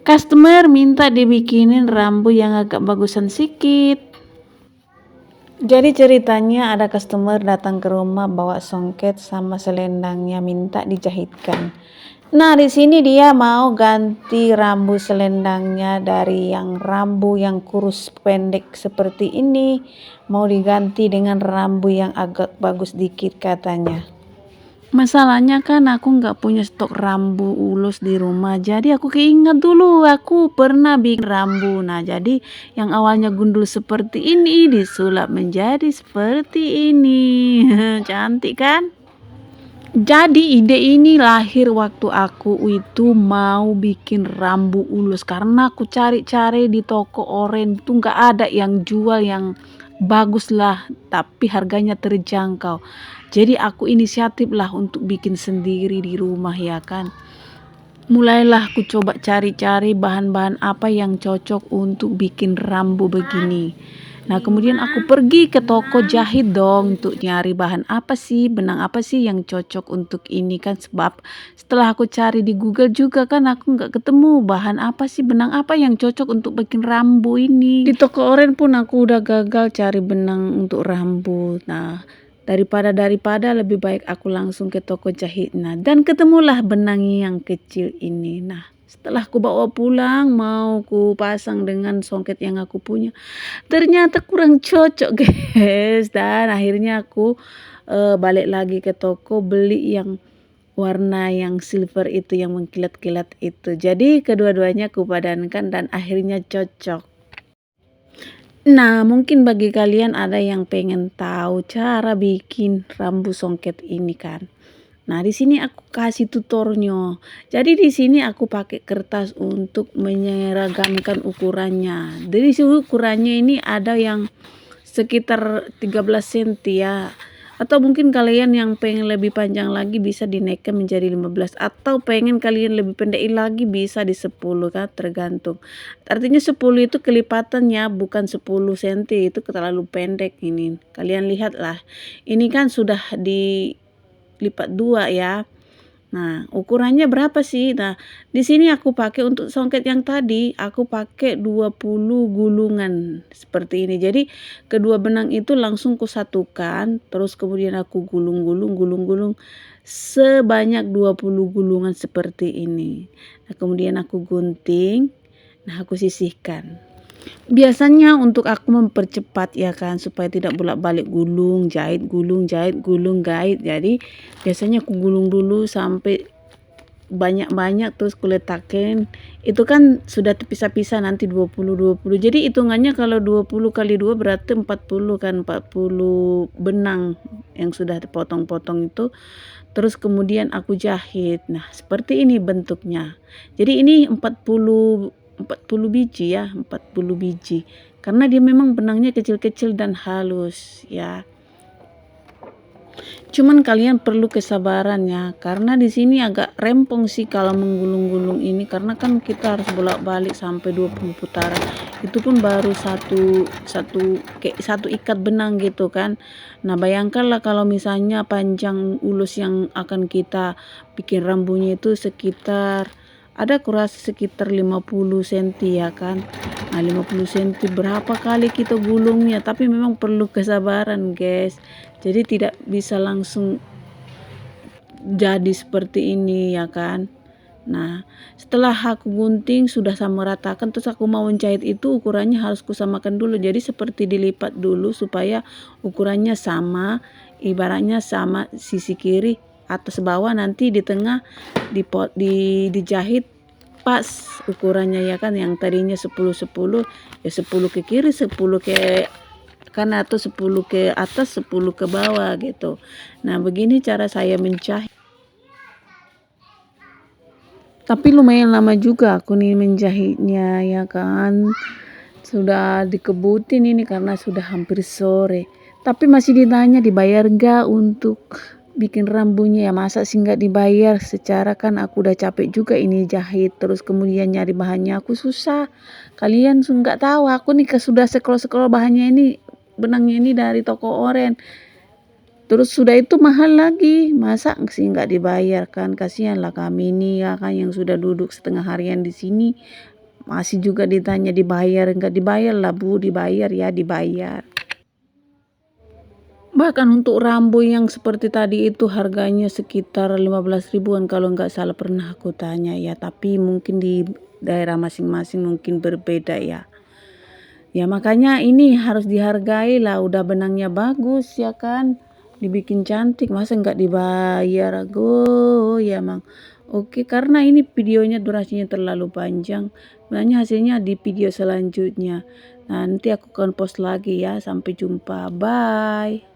Customer minta dibikinin rambu yang agak bagusan sedikit. Jadi ceritanya ada customer datang ke rumah bawa songket sama selendangnya minta dijahitkan. Nah, di sini dia mau ganti rambu selendangnya dari yang rambu yang kurus pendek seperti ini, mau diganti dengan rambu yang agak bagus dikit katanya. Masalahnya kan aku nggak punya stok rambu ulus di rumah, jadi aku keinget dulu aku pernah bikin rambu. Nah, jadi yang awalnya gundul seperti ini disulap menjadi seperti ini. Cantik kan? Jadi ide ini lahir waktu aku itu mau bikin rambu ulus, karena aku cari-cari di toko oren tuh nggak ada yang jual yang bagus lah, tapi harganya terjangkau. Jadi aku inisiatif lah untuk bikin sendiri di rumah ya kan. Mulailah aku coba cari-cari bahan-bahan apa yang cocok untuk bikin rambu begini. Nah, kemudian aku pergi ke toko jahit dong untuk nyari bahan apa sih, benang apa sih yang cocok untuk ini kan, sebab setelah aku cari di Google juga kan aku nggak ketemu bahan apa sih, benang apa yang cocok untuk bikin rambu ini. Di toko oren pun aku udah gagal cari benang untuk rambu. Nah, daripada lebih baik aku langsung ke toko jahit. Nah, dan ketemulah benang yang kecil ini. Nah, setelah aku bawa pulang mau ku pasang dengan songket yang aku punya, ternyata kurang cocok guys, dan akhirnya aku balik lagi ke toko beli yang warna yang silver itu yang mengkilat-kilat itu. Jadi kedua-duanya aku padankan dan akhirnya cocok. Nah, mungkin bagi kalian ada yang pengen tahu cara bikin rambu songket ini kan. Nah, di sini aku kasih tutornya. Jadi di sini aku pakai kertas untuk menyeragamkan ukurannya. Dari sini ukurannya ini ada yang sekitar 13 cm ya. Atau mungkin kalian yang pengen lebih panjang lagi bisa dinaikkan menjadi 15, atau pengen kalian lebih pendek lagi bisa di 10 kan, tergantung. Artinya 10 itu kelipatannya, bukan 10 cm itu terlalu pendek ini. Kalian lihatlah. Ini kan sudah dilipat 2 ya. Nah, ukurannya berapa sih? Nah, di sini aku pakai untuk songket yang tadi, aku pakai 20 gulungan seperti ini. Jadi, kedua benang itu langsung kusatukan, terus kemudian aku gulung-gulung sebanyak 20 gulungan seperti ini. Nah, kemudian aku gunting, nah aku sisihkan. Biasanya untuk aku mempercepat ya kan, supaya tidak bolak-balik gulung, jahit, gulung, jahit, gulung, jahit. Jadi biasanya aku gulung dulu sampai banyak-banyak terus kuletakin. Itu kan sudah terpisah-pisah nanti 20. Jadi hitungannya kalau 20 kali 2 berarti 40 kan, 40 benang yang sudah dipotong-potong itu. Terus kemudian aku jahit. Nah, seperti ini bentuknya. Jadi ini 40 biji ya, 40 biji. Karena dia memang benangnya kecil-kecil dan halus ya. Cuman kalian perlu kesabaran ya, karena di sini agak rempong sih kalau menggulung-gulung ini, karena kan kita harus bolak-balik sampai 20 putaran. Itu pun baru satu ikat benang gitu kan. Nah, bayangkanlah kalau misalnya panjang ulus yang akan kita bikin rambunya itu sekitar, ada kurasa sekitar 50 cm ya kan. Nah, 50 cm berapa kali kita gulungnya, tapi memang perlu kesabaran guys. Jadi tidak bisa langsung jadi seperti ini ya kan. Nah, setelah aku gunting sudah sama ratakan, terus aku mau menjahit itu ukurannya harus kusamakan dulu. Jadi seperti dilipat dulu supaya ukurannya sama, ibaratnya sama sisi kiri atas bawah, nanti di tengah dijahit pas ukurannya ya kan. Yang tadinya 10 ya 10 ke kiri, 10 ke kanan, atau 10 ke atas, 10 ke bawah gitu. Nah, begini cara saya menjahit. Tapi lumayan lama juga aku nih menjahitnya ya kan. Sudah dikebutin ini karena sudah hampir sore. Tapi masih ditanya dibayar gak untuk bikin rambunya, ya masa sih nggak dibayar. Secara kan aku udah capek juga ini jahit, terus kemudian nyari bahannya aku susah. Kalian nggak tahu aku nih sudah scroll bahannya ini, benangnya ini dari toko oren. Terus sudah itu mahal lagi, masa sih nggak dibayar kan? Kasihan lah kami nih ya kan yang sudah duduk setengah harian di sini, Masih juga ditanya dibayar enggak, dibayar lah Bu, dibayar ya, dibayar. Bahkan untuk rambu yang seperti tadi itu harganya sekitar 15 ribuan kalau nggak salah, pernah aku tanya ya, tapi mungkin di daerah masing-masing mungkin berbeda ya. Ya makanya ini harus dihargai lah, udah benangnya bagus ya kan, dibikin cantik masa nggak dibayar. Ago ya Mang. Oke, karena ini videonya durasinya terlalu panjang, sebenarnya hasilnya di video selanjutnya. Nanti aku akan post lagi ya, sampai jumpa, bye.